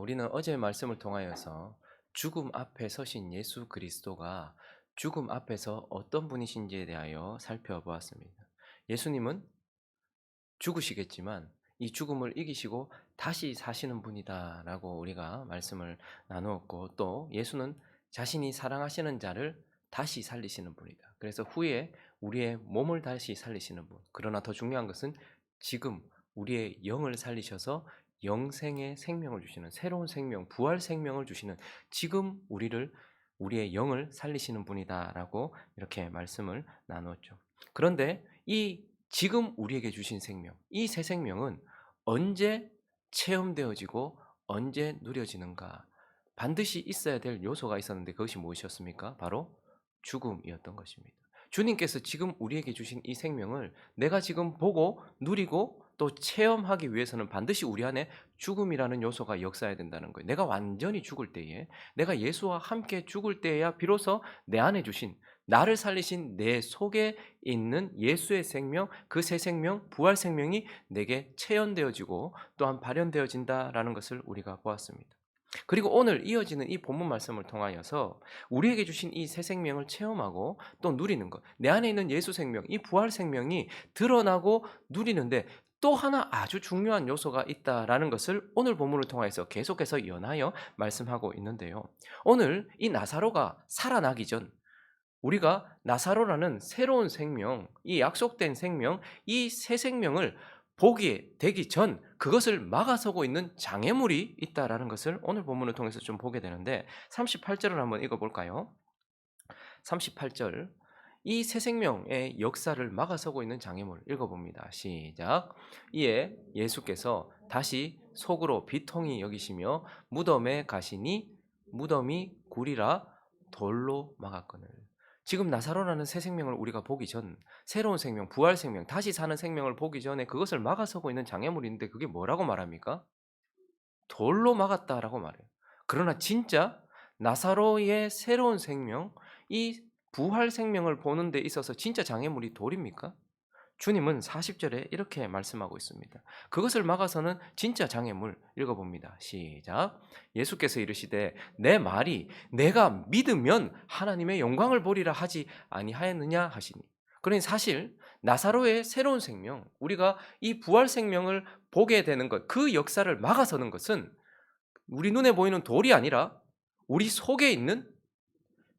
우리는 어제 말씀을 통하여서 죽음 앞에 서신 예수 그리스도가 죽음 앞에서 어떤 분이신지에 대하여 살펴보았습니다. 예수님은 죽으시겠지만 이 죽음을 이기시고 다시 사시는 분이다라고 우리가 말씀을 나누었고, 또 예수는 자신이 사랑하시는 자를 다시 살리시는 분이다. 그래서 후에 우리의 몸을 다시 살리시는 분. 그러나 더 중요한 것은 지금 우리의 영을 살리셔서 영생의 생명을 주시는, 새로운 생명, 부활 생명을 주시는, 지금 우리의 영을 살리시는 분이다라고 이렇게 말씀을 나누었죠. 그런데 이 지금 우리에게 주신 생명, 이 새 생명은 언제 체험되어지고 언제 누려지는가? 반드시 있어야 될 요소가 있었는데 그것이 무엇이었습니까? 바로 죽음이었던 것입니다. 주님께서 지금 우리에게 주신 이 생명을 내가 지금 보고 누리고 또 체험하기 위해서는 반드시 우리 안에 죽음이라는 요소가 역사해야 된다는 거예요. 내가 완전히 죽을 때에, 내가 예수와 함께 죽을 때에야 비로소 내 안에 주신, 나를 살리신 내 속에 있는 예수의 생명, 그 새 생명, 부활 생명이 내게 체현되어지고 또한 발현되어진다라는 것을 우리가 보았습니다. 그리고 오늘 이어지는 이 본문 말씀을 통하여서 우리에게 주신 이 새 생명을 체험하고 또 누리는 것, 내 안에 있는 예수 생명, 이 부활 생명이 드러나고 누리는데 또 하나 아주 중요한 요소가 있다라는 것을 오늘 본문을 통해서 계속해서 연하여 말씀하고 있는데요. 오늘 이 나사로가 살아나기 전, 우리가 나사로라는 새로운 생명, 이 약속된 생명, 이 새 생명을 보게 되기 전 그것을 막아서고 있는 장애물이 있다라는 것을 오늘 본문을 통해서 좀 보게 되는데, 38절을 한번 읽어볼까요? 38절, 이 새 생명의 역사를 막아서고 있는 장애물 읽어봅니다. 시작. 이에 예수께서 다시 속으로 비통히 여기시며 무덤에 가시니 무덤이 굴이라 돌로 막았거늘. 지금 나사로라는 새 생명을 우리가 보기 전, 새로운 생명, 부활 생명, 다시 사는 생명을 보기 전에 그것을 막아서고 있는 장애물인데 그게 뭐라고 말합니까? 돌로 막았다라고 말해요. 그러나 진짜 나사로의 새로운 생명, 이 부활 생명을 보는 데 있어서 진짜 장애물이 돌입니까? 주님은 40절에 이렇게 말씀하고 있습니다. 그것을 막아서는 진짜 장애물 읽어봅니다. 시작. 예수께서 이르시되 내 말이 내가 믿으면 하나님의 영광을 보리라 하지 아니하였느냐 하시니. 그러니 사실 나사로의 새로운 생명, 우리가 이 부활 생명을 보게 되는 것, 그 역사를 막아서는 것은 우리 눈에 보이는 돌이 아니라 우리 속에 있는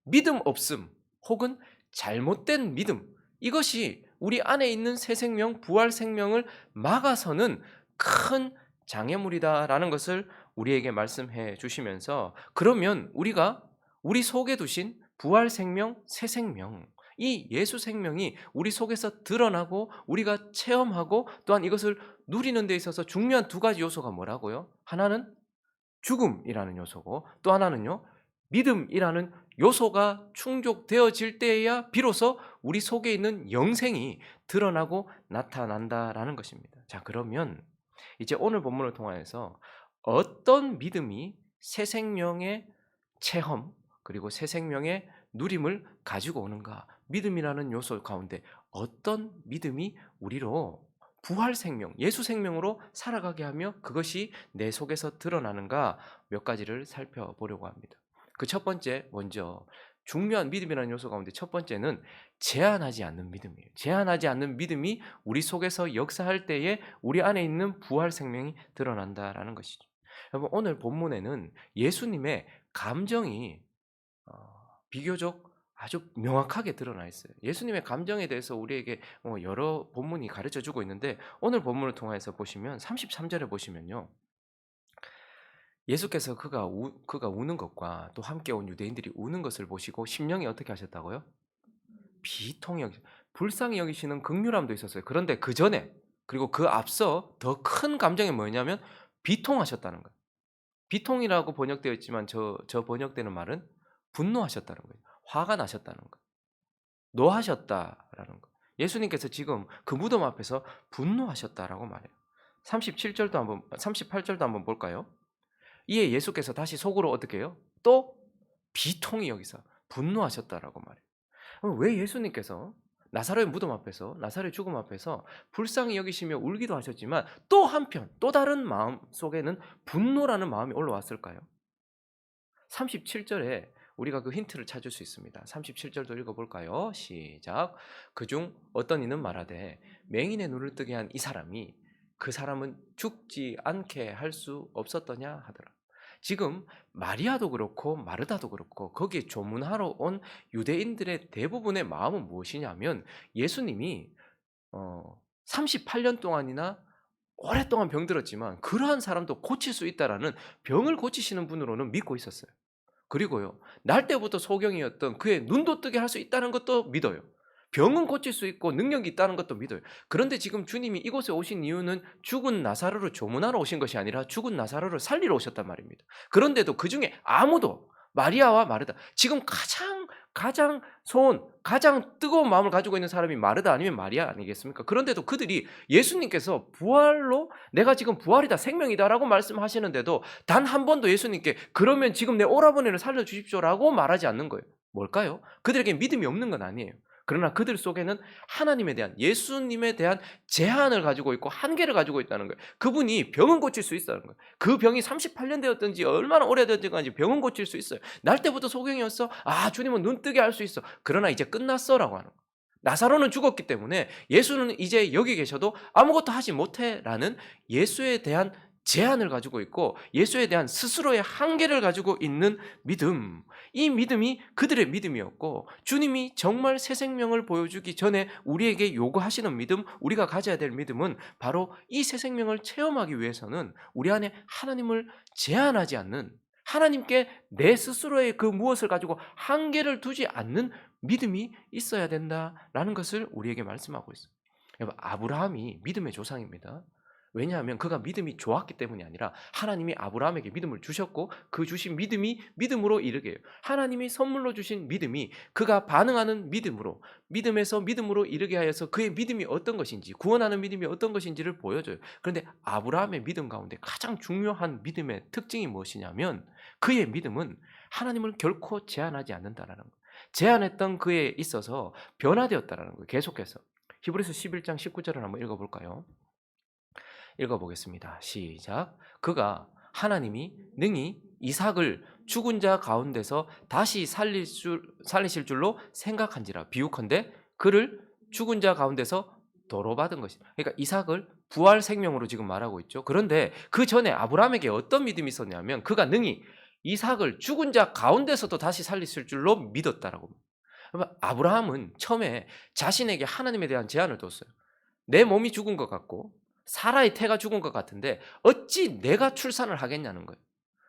믿음 없음 혹은 잘못된 믿음, 이것이 우리 안에 있는 새 생명, 부활 생명을 막아서는 큰 장애물이다라는 것을 우리에게 말씀해 주시면서, 그러면 우리가 우리 속에 두신 부활 생명, 새 생명, 이 예수 생명이 우리 속에서 드러나고 우리가 체험하고 또한 이것을 누리는 데 있어서 중요한 두 가지 요소가 뭐라고요? 하나는 죽음이라는 요소고 또 하나는요, 믿음이라는 요소가 충족되어질 때에야 비로소 우리 속에 있는 영생이 드러나고 나타난다라는 것입니다. 자, 그러면 이제 오늘 본문을 통하여서 어떤 믿음이 새 생명의 체험 그리고 새 생명의 누림을 가지고 오는가? 믿음이라는 요소 가운데 어떤 믿음이 우리로 부활 생명, 예수 생명으로 살아가게 하며 그것이 내 속에서 드러나는가, 몇 가지를 살펴보려고 합니다. 그 첫 번째, 먼저 중요한 믿음이라는 요소 가운데 첫 번째는 제한하지 않는 믿음이에요. 제한하지 않는 믿음이 우리 속에서 역사할 때에 우리 안에 있는 부활 생명이 드러난다라는 것이죠. 여러분, 오늘 본문에는 예수님의 감정이 비교적 아주 명확하게 드러나 있어요. 예수님의 감정에 대해서 우리에게 여러 본문이 가르쳐 주고 있는데, 오늘 본문을 통해서 보시면 33절에 보시면요, 예수께서 그가 우는 것과 또 함께 온 유대인들이 우는 것을 보시고 심령이 어떻게 하셨다고요? 비통히 불쌍히 여기시는 긍휼함도 있었어요. 그런데 그 전에, 그리고 그 앞서 더 큰 감정이 뭐냐면 비통하셨다는 거예요. 비통이라고 번역되어 있지만 저 번역되는 말은 분노하셨다는 거예요. 화가 나셨다는 거예요. 노하셨다라는 거. 예수님께서 지금 그 무덤 앞에서 분노하셨다라고 말해요. 38절도 한번 볼까요? 이에 예수께서 다시 속으로 어떻게 해요? 또 비통히 여기서 분노하셨다라고 말해요. 왜 예수님께서 나사로의 무덤 앞에서, 나사로의 죽음 앞에서 불쌍히 여기시며 울기도 하셨지만 또 한편 또 다른 마음 속에는 분노라는 마음이 올라왔을까요? 37절에 우리가 그 힌트를 찾을 수 있습니다. 37절도 읽어볼까요? 시작. 그중 어떤 이는 말하되 맹인의 눈을 뜨게 한 이 사람이 그 사람은 죽지 않게 할 수 없었더냐 하더라. 지금 마리아도 그렇고 마르다도 그렇고 거기에 조문하러 온 유대인들의 대부분의 마음은 무엇이냐면 예수님이 38년 동안이나 오랫동안 병들었지만 그러한 사람도 고칠 수 있다라는, 병을 고치시는 분으로는 믿고 있었어요. 그리고요, 날 때부터 소경이었던 그의 눈도 뜨게 할 수 있다는 것도 믿어요. 병은 고칠 수 있고 능력이 있다는 것도 믿어요. 그런데 지금 주님이 이곳에 오신 이유는 죽은 나사로를 조문하러 오신 것이 아니라 죽은 나사로를 살리러 오셨단 말입니다. 그런데도 그 중에 아무도, 마리아와 마르다, 지금 가장 뜨거운 마음을 가지고 있는 사람이 마르다 아니면 마리아 아니겠습니까? 그런데도 그들이 예수님께서 부활로 내가 지금 부활이다 생명이다라고 말씀하시는데도 단 한 번도 예수님께 그러면 지금 내 오라버니를 살려주십시오라고 말하지 않는 거예요. 뭘까요? 그들에게 믿음이 없는 건 아니에요. 그러나 그들 속에는 하나님에 대한, 예수님에 대한 제한을 가지고 있고 한계를 가지고 있다는 거예요. 그분이 병은 고칠 수 있다는 거예요. 그 병이 38년 되었든지 얼마나 오래됐든지 병은 고칠 수 있어요. 날 때부터 소경이었어. 아, 주님은 눈 뜨게 할 수 있어. 그러나 이제 끝났어라고 하는 거예요. 나사로는 죽었기 때문에 예수는 이제 여기 계셔도 아무것도 하지 못해라는 예수에 대한 제한을 가지고 있고 예수에 대한 스스로의 한계를 가지고 있는 믿음, 이 믿음이 그들의 믿음이었고 주님이 정말 새 생명을 보여주기 전에 우리에게 요구하시는 믿음, 우리가 가져야 될 믿음은 바로 이 새 생명을 체험하기 위해서는 우리 안에 하나님을 제한하지 않는, 하나님께 내 스스로의 그 무엇을 가지고 한계를 두지 않는 믿음이 있어야 된다라는 것을 우리에게 말씀하고 있어요. 여러분, 아브라함이 믿음의 조상입니다. 왜냐하면 그가 믿음이 좋았기 때문이 아니라 하나님이 아브라함에게 믿음을 주셨고 그 주신 믿음이 믿음으로 이르게 해요. 하나님이 선물로 주신 믿음이 그가 반응하는 믿음으로, 믿음에서 믿음으로 이르게 하여서 그의 믿음이 어떤 것인지, 구원하는 믿음이 어떤 것인지를 보여줘요. 그런데 아브라함의 믿음 가운데 가장 중요한 믿음의 특징이 무엇이냐면 그의 믿음은 하나님을 결코 제한하지 않는다라는 거예요. 제한했던 그에 있어서 변화되었다라는 거예요. 계속해서 히브리서 11장 19절을 한번 읽어볼까요? 읽어보겠습니다. 시작. 그가 하나님이 능히 이삭을 죽은 자 가운데서 다시 살리실 줄로 생각한지라. 비유컨대 그를 죽은 자 가운데서 도로 받은 것이다. 그러니까 이삭을 부활 생명으로 지금 말하고 있죠. 그런데 그 전에 아브라함에게 어떤 믿음이 있었냐면 그가 능히 이삭을 죽은 자 가운데서도 다시 살리실 줄로 믿었다라고. 아브라함은 처음에 자신에게 하나님에 대한 제한을 뒀어요. 내 몸이 죽은 것 같고 사라의 태가 죽은 것 같은데 어찌 내가 출산을 하겠냐는 거예요.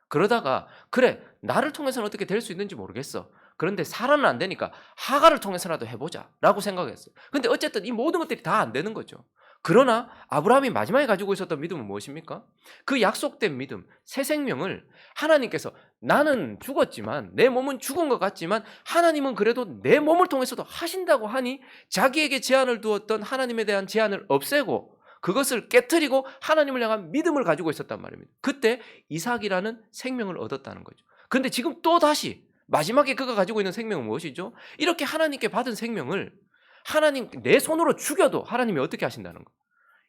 그러다가 그래, 나를 통해서는 어떻게 될 수 있는지 모르겠어. 그런데 사라는 안 되니까 하갈을 통해서라도 해보자 라고 생각했어요. 근데 어쨌든 이 모든 것들이 다 안 되는 거죠. 그러나 아브라함이 마지막에 가지고 있었던 믿음은 무엇입니까? 그 약속된 믿음, 새 생명을 하나님께서, 나는 죽었지만 내 몸은 죽은 것 같지만 하나님은 그래도 내 몸을 통해서도 하신다고 하니 자기에게 제한을 두었던 하나님에 대한 제한을 없애고 그것을 깨트리고 하나님을 향한 믿음을 가지고 있었단 말입니다. 그때 이삭이라는 생명을 얻었다는 거죠. 그런데 지금 또 다시 마지막에 그가 가지고 있는 생명은 무엇이죠? 이렇게 하나님께 받은 생명을 하나님 내 손으로 죽여도 하나님이 어떻게 하신다는 거.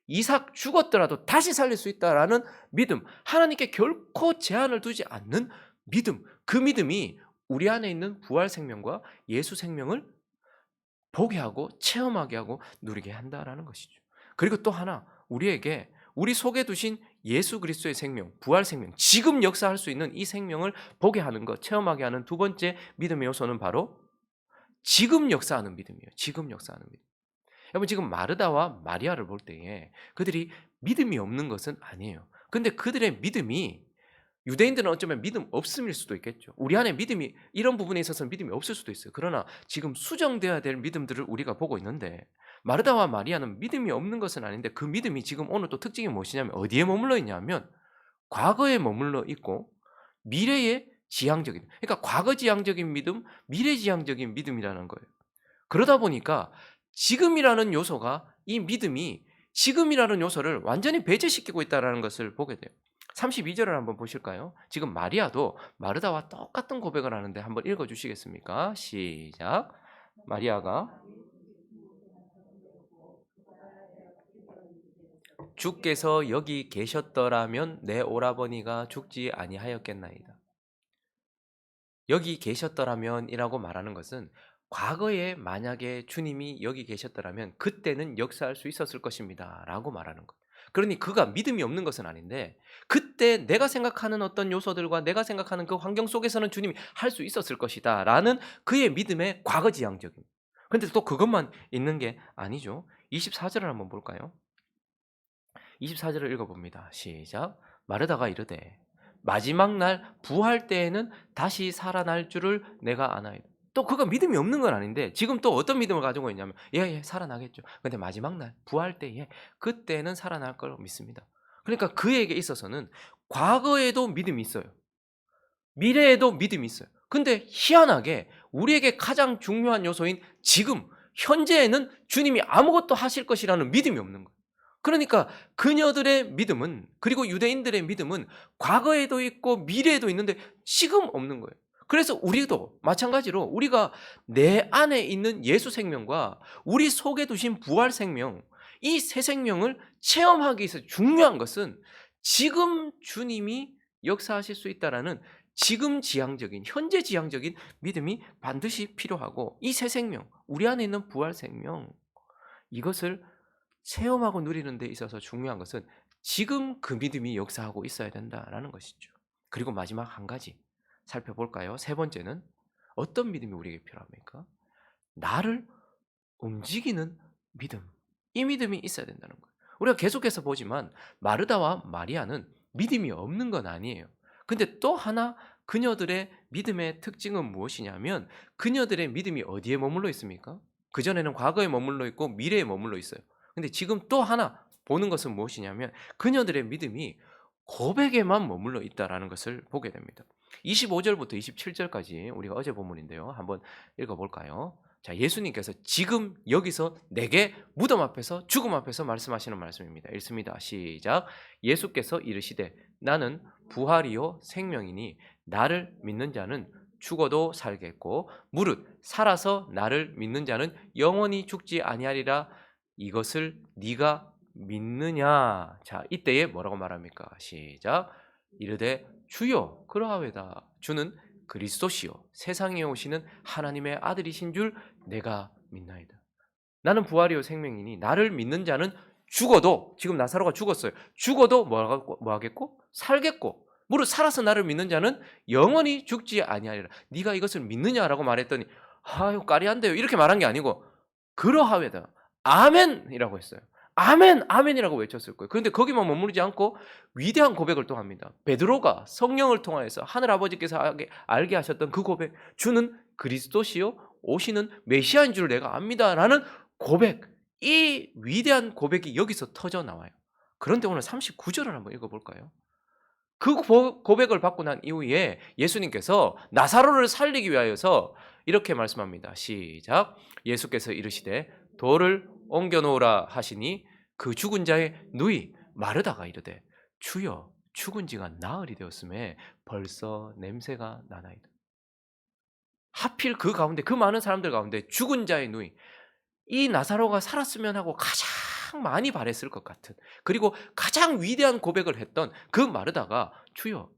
이삭 죽었더라도 다시 살릴 수 있다라는 믿음, 하나님께 결코 제한을 두지 않는 믿음, 그 믿음이 우리 안에 있는 부활 생명과 예수 생명을 보게 하고 체험하게 하고 누리게 한다라는 것이죠. 그리고 또 하나, 우리에게 우리 속에 두신 예수 그리스도의 생명, 부활 생명, 지금 역사할 수 있는 이 생명을 보게 하는 것, 체험하게 하는 두 번째 믿음의 요소는 바로 지금 역사하는 믿음이에요. 지금 역사하는 믿음. 여러분, 지금 마르다와 마리아를 볼 때에 그들이 믿음이 없는 것은 아니에요. 근데 그들의 믿음이, 유대인들은 어쩌면 믿음 없음일 수도 있겠죠. 우리 안에 믿음이, 이런 부분에 있어서는 믿음이 없을 수도 있어요. 그러나 지금 수정되어야 될 믿음들을 우리가 보고 있는데 마르다와 마리아는 믿음이 없는 것은 아닌데 그 믿음이 지금 오늘 또 특징이 무엇이냐면 어디에 머물러 있냐면 과거에 머물러 있고 미래에 지향적인, 그러니까 과거 지향적인 믿음, 미래 지향적인 믿음이라는 거예요. 그러다 보니까 지금이라는 요소가, 이 믿음이 지금이라는 요소를 완전히 배제시키고 있다는 것을 보게 돼요. 32절을 한번 보실까요? 지금 마리아도 마르다와 똑같은 고백을 하는데 한번 읽어주시겠습니까? 시작. 마리아가 주께서 여기 계셨더라면 내 오라버니가 죽지 아니하였겠나이다. 여기 계셨더라면이라고 말하는 것은 과거에 만약에 주님이 여기 계셨더라면 그때는 역사할 수 있었을 것입니다라고 말하는 것. 그러니 그가 믿음이 없는 것은 아닌데 그때 내가 생각하는 어떤 요소들과 내가 생각하는 그 환경 속에서는 주님이 할 수 있었을 것이다라는 그의 믿음의 과거지향적인. 근데 또 그것만 있는 게 아니죠. 24절을 한번 볼까요? 24절을 읽어봅니다. 시작. 마르다가 이르되 마지막 날 부활 때에는 다시 살아날 줄을 내가 아나이다. 또 그가 믿음이 없는 건 아닌데 지금 또 어떤 믿음을 가지고 있냐면 예, 살아나겠죠. 근데 마지막 날 부활 때에 그때는 살아날 걸 믿습니다. 그러니까 그에게 있어서는 과거에도 믿음이 있어요. 미래에도 믿음이 있어요. 근데 희한하게 우리에게 가장 중요한 요소인 지금 현재에는 주님이 아무것도 하실 것이라는 믿음이 없는 거예요. 그러니까 그녀들의 믿음은, 그리고 유대인들의 믿음은 과거에도 있고 미래에도 있는데 지금 없는 거예요. 그래서 우리도 마찬가지로 우리가 내 안에 있는 예수 생명과 우리 속에 두신 부활 생명, 이 새 생명을 체험하기 위해서 중요한 것은 지금 주님이 역사하실 수 있다라는 지금 지향적인, 현재 지향적인 믿음이 반드시 필요하고, 이 새 생명, 우리 안에 있는 부활 생명, 이것을 체험하고 누리는 데 있어서 중요한 것은 지금 그 믿음이 역사하고 있어야 된다라는 것이죠. 그리고 마지막 한 가지 살펴볼까요? 세 번째는 어떤 믿음이 우리에게 필요합니까? 나를 움직이는 믿음. 이 믿음이 있어야 된다는 거예요. 우리가 계속해서 보지만 마르다와 마리아는 믿음이 없는 건 아니에요. 근데 또 하나 그녀들의 믿음의 특징은 무엇이냐면 그녀들의 믿음이 어디에 머물러 있습니까? 그전에는 과거에 머물러 있고 미래에 머물러 있어요. 근데 지금 또 하나 보는 것은 무엇이냐면 그녀들의 믿음이 고백에만 머물러 있다라는 것을 보게 됩니다. 25절부터 27절까지 우리가 어제 본문인데요. 한번 읽어볼까요? 자, 예수님께서 지금 여기서 내게 무덤 앞에서 죽음 앞에서 말씀하시는 말씀입니다. 읽습니다. 시작. 예수께서 이르시되 나는 부활이요 생명이니 나를 믿는 자는 죽어도 살겠고 무릇 살아서 나를 믿는 자는 영원히 죽지 아니하리라. 이것을 네가 믿느냐? 자, 이때에 뭐라고 말합니까? 시작. 이르되 주여 그러하외다. 주는 그리스도시요 세상에 오시는 하나님의 아들이신 줄 내가 믿나이다. 나는 부활이요 생명이니 나를 믿는 자는 죽어도, 지금 나사로가 죽었어요. 죽어도 뭐 하겠고? 살겠고 무릇 살아서 나를 믿는 자는 영원히 죽지 아니하리라. 네가 이것을 믿느냐라고 말했더니 아유 까리한데요 이렇게 말한 게 아니고 그러하외다. 아멘이라고 했어요. 아멘, 아멘이라고 외쳤을 거예요. 그런데 거기만 머무르지 않고 위대한 고백을 또 합니다. 베드로가 성령을 통하여서 하늘 아버지께서 알게 하셨던 그 고백, 주는 그리스도시요 오시는 메시아인 줄 내가 압니다라는 고백, 이 위대한 고백이 여기서 터져 나와요. 그런데 오늘 39절을 한번 읽어볼까요? 그 고백을 받고 난 이후에 예수님께서 나사로를 살리기 위하여서 이렇게 말씀합니다. 시작. 예수께서 이르시되 돌을 옮겨 놓으라 하시니 그 죽은 자의 누이 마르다가 이르되 주여 죽은 지가 나흘이 되었음에 벌써 냄새가 나나이다. 하필 그 가운데, 그 많은 사람들 가운데 죽은 자의 누이, 이 나사로가 살았으면 하고 가장 많이 바랬을 것 같은, 그리고 가장 위대한 고백을 했던 그 마르다가 주여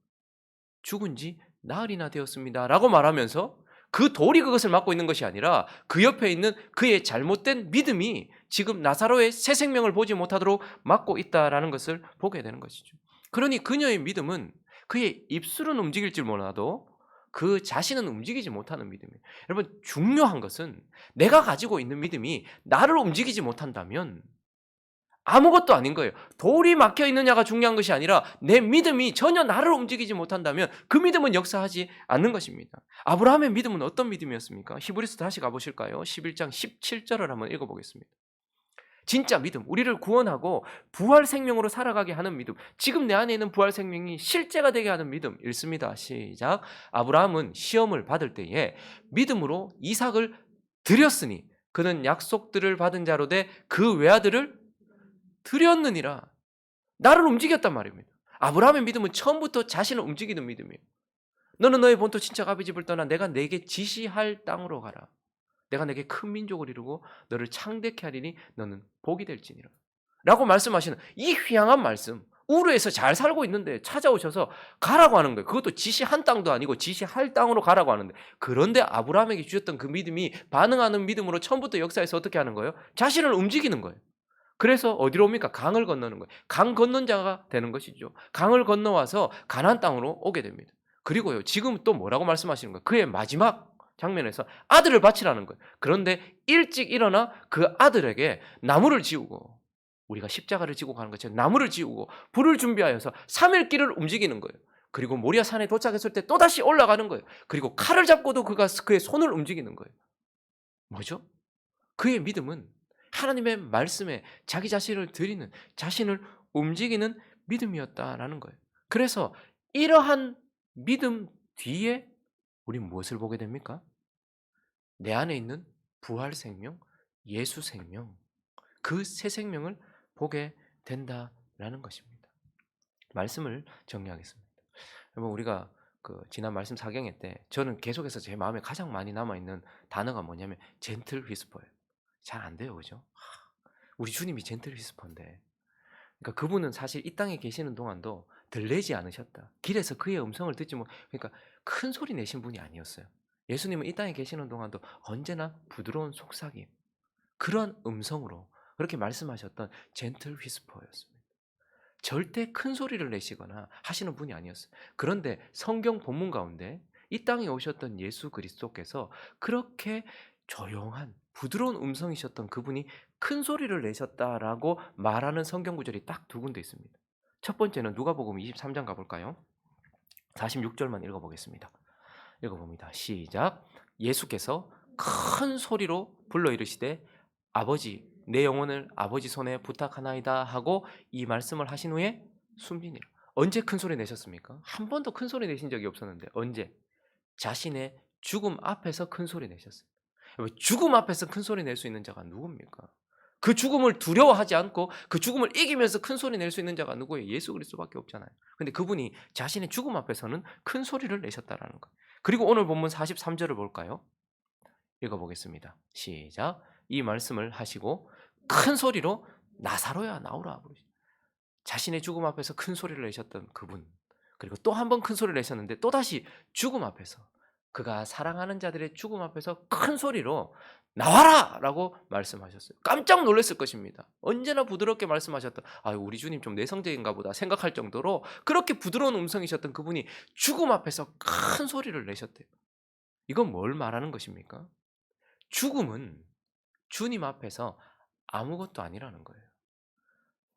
죽은 지 나흘이나 되었습니다라고 말하면서 그 돌이 그것을 막고 있는 것이 아니라 그 옆에 있는 그의 잘못된 믿음이 지금 나사로의 새 생명을 보지 못하도록 막고 있다라는 것을 보게 되는 것이죠. 그러니 그녀의 믿음은 그의 입술은 움직일지 몰라도 그 자신은 움직이지 못하는 믿음이에요. 여러분 중요한 것은 내가 가지고 있는 믿음이 나를 움직이지 못한다면 아무것도 아닌 거예요. 돌이 막혀 있느냐가 중요한 것이 아니라 내 믿음이 전혀 나를 움직이지 못한다면 그 믿음은 역사하지 않는 것입니다. 아브라함의 믿음은 어떤 믿음이었습니까? 히브리서 다시 가보실까요? 11장 17절을 한번 읽어보겠습니다. 진짜 믿음, 우리를 구원하고 부활 생명으로 살아가게 하는 믿음, 지금 내 안에 있는 부활 생명이 실제가 되게 하는 믿음 읽습니다. 시작. 아브라함은 시험을 받을 때에 믿음으로 이삭을 드렸으니 그는 약속들을 받은 자로 돼 그 외아들을 드렸느니라. 나를 움직였단 말입니다. 아브라함의 믿음은 처음부터 자신을 움직이는 믿음이에요. 너는 너의 본토 친척 아비 집을 떠나 내가 내게 지시할 땅으로 가라. 내가 내게 큰 민족을 이루고 너를 창대케 하리니 너는 복이 될지니라. 라고 말씀하시는 이 휘양한 말씀, 우르에서 잘 살고 있는데 찾아오셔서 가라고 하는 거예요. 그것도 지시한 땅도 아니고 지시할 땅으로 가라고 하는데, 그런데 아브라함에게 주셨던 그 믿음이 반응하는 믿음으로 처음부터 역사에서 어떻게 하는 거예요? 자신을 움직이는 거예요. 그래서 어디로 옵니까? 강을 건너는 거예요. 강 건넌 자가 되는 것이죠. 강을 건너와서 가나안 땅으로 오게 됩니다. 그리고요, 지금 또 뭐라고 말씀하시는 거예요? 그의 마지막 장면에서 아들을 바치라는 거예요. 그런데 일찍 일어나 그 아들에게 나무를 지우고, 우리가 십자가를 지고 가는 것처럼 나무를 지우고 불을 준비하여서 3일 길을 움직이는 거예요. 그리고 모리아 산에 도착했을 때 또다시 올라가는 거예요. 그리고 칼을 잡고도 그가 그의 손을 움직이는 거예요. 뭐죠? 그의 믿음은 하나님의 말씀에 자기 자신을 드리는, 자신을 움직이는 믿음이었다라는 거예요. 그래서 이러한 믿음 뒤에 우리는 무엇을 보게 됩니까? 내 안에 있는 부활 생명, 예수 생명, 그 새 생명을 보게 된다라는 것입니다. 말씀을 정리하겠습니다. 여러분, 우리가 그 지난 말씀 4경회 때 저는 계속해서 제 마음에 가장 많이 남아있는 단어가 뭐냐면 젠틀 휘스퍼예요. 잘 안 돼요, 그죠? 우리 주님이 젠틀 휘스퍼인데, 그러니까 그분은 사실 이 땅에 계시는 동안도 들리지 않으셨다. 길에서 그의 음성을 듣지 못, 그러니까 큰 소리 내신 분이 아니었어요. 예수님은 이 땅에 계시는 동안도 언제나 부드러운 속삭임, 그런 음성으로 그렇게 말씀하셨던 젠틀 휘스퍼였습니다. 절대 큰 소리를 내시거나 하시는 분이 아니었어요. 그런데 성경 본문 가운데 이 땅에 오셨던 예수 그리스도께서 그렇게 조용한 부드러운 음성이셨던 그분이 큰 소리를 내셨다라고 말하는 성경 구절이 딱 두 군데 있습니다. 첫 번째는 누가복음 23장 가볼까요? 46절만 읽어보겠습니다. 읽어봅니다. 시작. 예수께서 큰 소리로 불러 이르시되 아버지, 내 영혼을 아버지 손에 부탁하나이다 하고 이 말씀을 하신 후에 숨지니라. 언제 큰 소리 내셨습니까? 한 번도 큰 소리 내신 적이 없었는데 언제? 자신의 죽음 앞에서 큰 소리 내셨어요. 죽음 앞에서 큰 소리 낼 수 있는 자가 누굽니까? 그 죽음을 두려워하지 않고 그 죽음을 이기면서 큰 소리 낼 수 있는 자가 누구예요? 예수 그리스도밖에 없잖아요. 근데 그분이 자신의 죽음 앞에서는 큰 소리를 내셨다라는 거. 그리고 오늘 본문 43절을 볼까요? 읽어보겠습니다. 시작. 이 말씀을 하시고 큰 소리로 나사로야 나오라 부르시. 자신의 죽음 앞에서 큰 소리를 내셨던 그분, 그리고 또 한 번 큰 소리를 내셨는데 또다시 죽음 앞에서, 그가 사랑하는 자들의 죽음 앞에서 큰 소리로 나와라! 라고 말씀하셨어요. 깜짝 놀랐을 것입니다. 언제나 부드럽게 말씀하셨던, 우리 주님 좀 내성적인가 보다 생각할 정도로 그렇게 부드러운 음성이셨던 그분이 죽음 앞에서 큰 소리를 내셨대요. 이건 뭘 말하는 것입니까? 죽음은 주님 앞에서 아무것도 아니라는 거예요.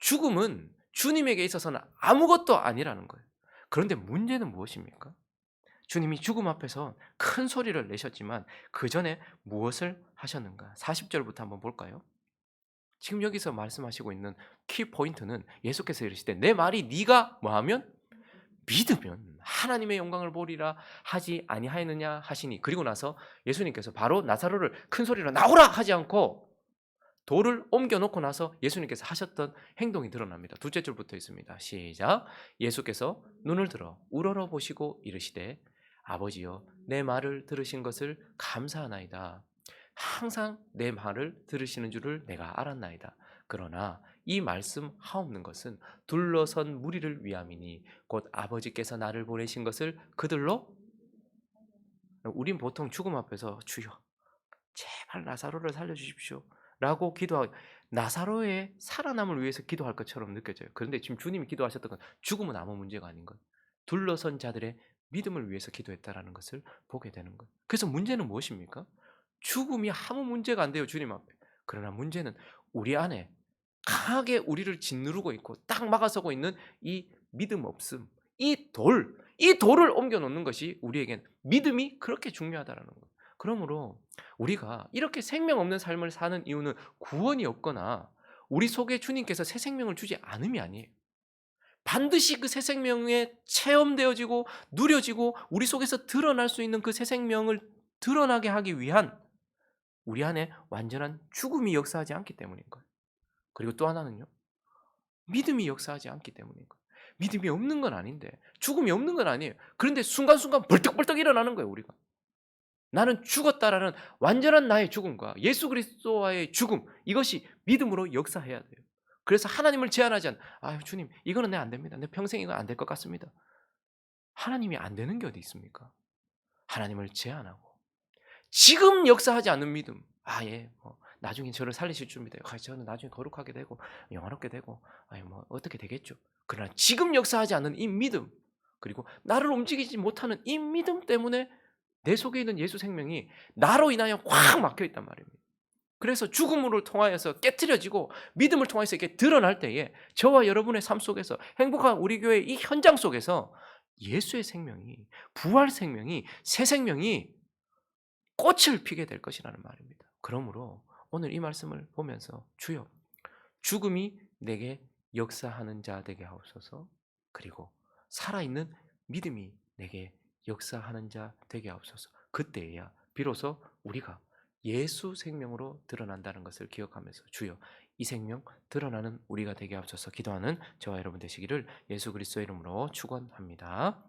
죽음은 주님에게 있어서는 아무것도 아니라는 거예요. 그런데 문제는 무엇입니까? 주님이 죽음 앞에서 큰 소리를 내셨지만 그 전에 무엇을 하셨는가? 40절부터 한번 볼까요? 지금 여기서 말씀하시고 있는 키 포인트는 예수께서 이르시되 내 말이 네가 뭐하면 믿으면 하나님의 영광을 보리라 하지 아니하였느냐 하시니, 그리고 나서 예수님께서 바로 나사로를 큰 소리로 나오라 하지 않고 돌을 옮겨놓고 나서 예수님께서 하셨던 행동이 드러납니다. 둘째 줄부터 있습니다. 시작. 예수께서 눈을 들어 우러러 보시고 이르시되 아버지여 내 말을 들으신 것을 감사하나이다. 항상 내 말을 들으시는 줄을 내가 알았나이다. 그러나 이 말씀 하옵는 것은 둘러선 무리를 위함이니 곧 아버지께서 나를 보내신 것을 그들로. 우린 보통 죽음 앞에서 주여 제발 나사로를 살려주십시오 라고 기도하고 나사로의 살아남을 위해서 기도할 것처럼 느껴져요. 그런데 지금 주님이 기도하셨던 건 죽음은 아무 문제가 아닌 것, 둘러선 자들의 믿음을 위해서 기도했다라는 것을 보게 되는 것. 그래서 문제는 무엇입니까? 죽음이 아무 문제가 안 돼요, 주님 앞에. 그러나 문제는 우리 안에 강하게 우리를 짓누르고 있고 딱 막아서고 있는 이 믿음 없음, 이 돌을 옮겨놓는 것이 우리에겐 믿음이 그렇게 중요하다라는 것. 그러므로 우리가 이렇게 생명 없는 삶을 사는 이유는 구원이 없거나 우리 속에 주님께서 새 생명을 주지 않음이 아니에요. 반드시 그 새 생명에 체험되어지고 누려지고 우리 속에서 드러날 수 있는 그 새 생명을 드러나게 하기 위한 우리 안에 완전한 죽음이 역사하지 않기 때문인 거예요. 그리고 또 하나는요, 믿음이 역사하지 않기 때문인 거예요. 믿음이 없는 건 아닌데, 죽음이 없는 건 아니에요. 그런데 순간순간 벌떡벌떡 일어나는 거예요, 우리가. 나는 죽었다라는 완전한 나의 죽음과 예수 그리스도와의 죽음, 이것이 믿음으로 역사해야 돼요. 그래서 하나님을 제한하지 않 "아유 주님 이거는 내 안 됩니다. 내 평생 이거 안 될 것 같습니다." 하나님이 안 되는 게 어디 있습니까? 하나님을 제한하고 지금 역사하지 않는 믿음. 아 예. 뭐 나중에 저를 살리실 줄 믿어요. 아 저는 나중에 거룩하게 되고 영화롭게 되고 아니 뭐 어떻게 되겠죠. 그러나 지금 역사하지 않는 이 믿음 그리고 나를 움직이지 못하는 이 믿음 때문에 내 속에 있는 예수 생명이 나로 인하여 확 막혀 있단 말입니다. 그래서 죽음으로 통하여서 깨트려지고 믿음을 통해서 이렇게 드러날 때에 저와 여러분의 삶 속에서 행복한 우리 교회의 이 현장 속에서 예수의 생명이 부활 생명이 새 생명이 꽃을 피게 될 것이라는 말입니다. 그러므로 오늘 이 말씀을 보면서 주여 죽음이 내게 역사하는 자 되게 하옵소서. 그리고 살아있는 믿음이 내게 역사하는 자 되게 하옵소서. 그때야 비로소 우리가 예수 생명으로 드러난다는 것을 기억하면서 주여 이 생명 드러나는 우리가 되게 하옵소서 기도하는 저와 여러분 되시기를 예수 그리스도의 이름으로 축원합니다.